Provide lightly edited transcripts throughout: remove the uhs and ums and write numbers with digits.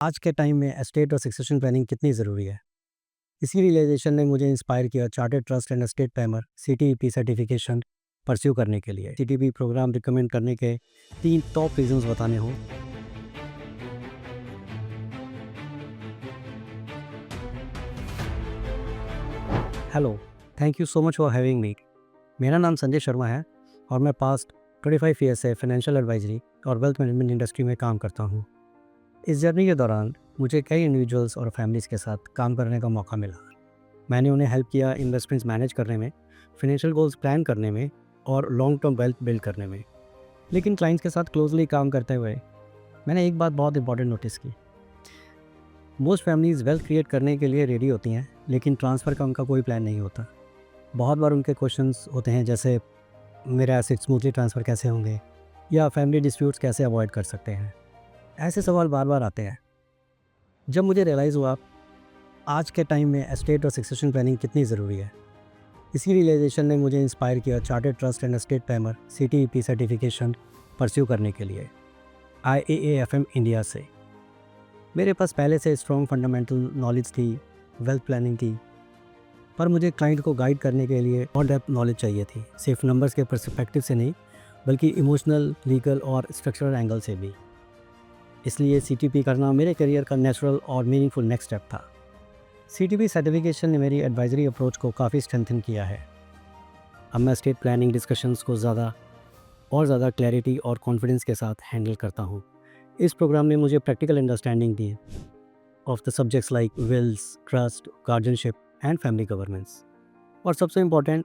आज के टाइम में एस्टेट और सक्सेशन प्लानिंग कितनी ज़रूरी है। इसी रियलाइजेशन ने मुझे इंस्पायर किया chartered trust and estate planner CTEP certification pursue करने के लिए। सीटीपी प्रोग्राम रिकमेंड करने के 3 टॉप रीजंस बताने हो। Hello, thank you so much for having me. मेरा नाम संजय शर्मा है और मैं पास्ट 25 ईयर से फाइनेंशियल एडवाइजरी और वेल्थ मैनेजमेंट इंडस्ट्री में काम करता हूँ। इस जर्नी के दौरान मुझे कई इंडिविजुअल्स और फैमिलीज़ के साथ काम करने का मौका मिला। मैंने उन्हें हेल्प किया इन्वेस्टमेंट्स मैनेज करने में, फाइनेंशियल गोल्स प्लान करने में और लॉन्ग टर्म वेल्थ बिल्ड करने में। लेकिन क्लाइंट्स के साथ क्लोजली काम करते हुए मैंने एक बात बहुत इंपॉर्टेंट नोटिस की। मोस्ट फैमिलीज़ वेल्थ क्रिएट करने के लिए रेडी होती हैं, लेकिन ट्रांसफ़र का उनका कोई प्लान नहीं होता। बहुत बार उनके क्वेश्चंस होते हैं जैसे मेरे एसेट स्मूथली ट्रांसफ़र कैसे होंगे या फैमिली डिस्प्यूट्स कैसे अवॉइड कर सकते हैं। ऐसे सवाल बार बार आते हैं। जब मुझे रियलाइज़ हुआ आज के टाइम में एस्टेट और सक्सेशन प्लानिंग कितनी ज़रूरी है, इसी रियलाइजेशन ने मुझे इंस्पायर किया chartered trust and estate planner CTEP certification pursue करने के लिए IAAFM इंडिया से। मेरे पास पहले से स्ट्रॉन्ग फंडामेंटल नॉलेज थी, वेल्थ प्लानिंग थी, पर मुझे क्लाइंट को गाइड करने के लिए और डेप्थ नॉलेज चाहिए थी, सिर्फ नंबर्स के पर्सपेक्टिव से नहीं बल्कि इमोशनल, लीगल और स्ट्रक्चरल एंगल से भी। इसलिए सीटीपी करना मेरे करियर का नेचुरल और मीनिंगफुल नेक्स्ट स्टेप था। सीटीपी सर्टिफिकेशन ने मेरी एडवाइजरी अप्रोच को काफ़ी स्ट्रेंथन किया है। अब मैं स्टेट प्लानिंग डिस्कशंस को ज़्यादा क्लैरिटी और कॉन्फिडेंस के साथ हैंडल करता हूँ। इस प्रोग्राम ने मुझे प्रैक्टिकल अंडरस्टैंडिंग दी of the subjects like wills, trust, guardianship and family governance. और सबसे इम्पॉर्टेंट,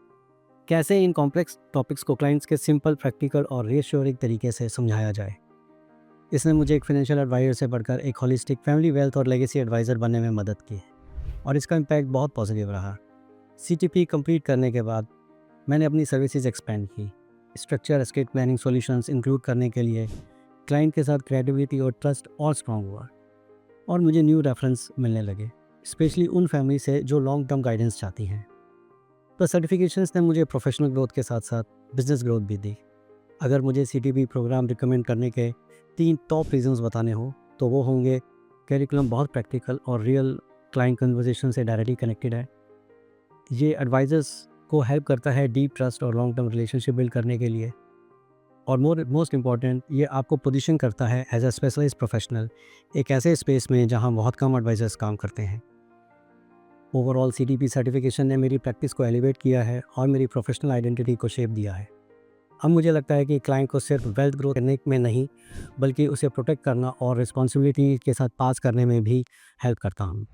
कैसे इन कॉम्प्लेक्स टॉपिक्स को क्लाइंट्स के सिंपल, प्रैक्टिकल और रीअश्योरिंग तरीके से समझाया जाए। इसने मुझे एक फाइनेंशियल एडवाइज़र से बढ़कर एक होलिस्टिक फैमिली वेल्थ और लेगेसी एडवाइज़र बनने में मदद की और इसका इम्पैक्ट बहुत पॉजिटिव रहा। सीटीपी कंप्लीट करने के बाद मैंने अपनी सर्विसेज एक्सपेंड की, structure estate planning solutions include करने के लिए क्लाइंट के साथ क्रेडिबिलिटी और ट्रस्ट और स्ट्रॉन्ग हुआ और मुझे न्यू रेफरेंस मिलने लगे, स्पेशली उन फैमिली से जो लॉन्ग टर्म गाइडेंस चाहती हैं। तो सर्टिफिकेशंस ने मुझे प्रोफेशनल ग्रोथ के साथ साथ बिजनेस ग्रोथ भी दी। अगर मुझे सीटीपी प्रोग्राम रिकमेंड करने के 3 टॉप रीजंस बताने हो तो वो होंगे, करिकुलम बहुत प्रैक्टिकल और रियल क्लाइंट कन्वर्सेशन से डायरेक्टली कनेक्टेड है। ये एडवाइजर्स को हेल्प करता है डीप ट्रस्ट और लॉन्ग टर्म रिलेशनशिप बिल्ड करने के लिए। और मोस्ट इम्पॉर्टेंट, ये आपको पोजीशन करता है एज अ स्पेशलाइज्ड प्रोफेशनल एक ऐसे स्पेस में जहां बहुत कम एडवाइजर्स काम करते हैं। ओवरऑल सीटीपी सर्टिफिकेशन ने मेरी प्रैक्टिस को एलिवेट किया है और मेरी प्रोफेशनल आइडेंटिटी को शेप दिया है। अब मुझे लगता है कि क्लाइंट को सिर्फ वेल्थ ग्रोथ करने में नहीं बल्कि उसे प्रोटेक्ट करना और रिस्पॉन्सिबिलिटी के साथ पास करने में भी हेल्प करता हूँ।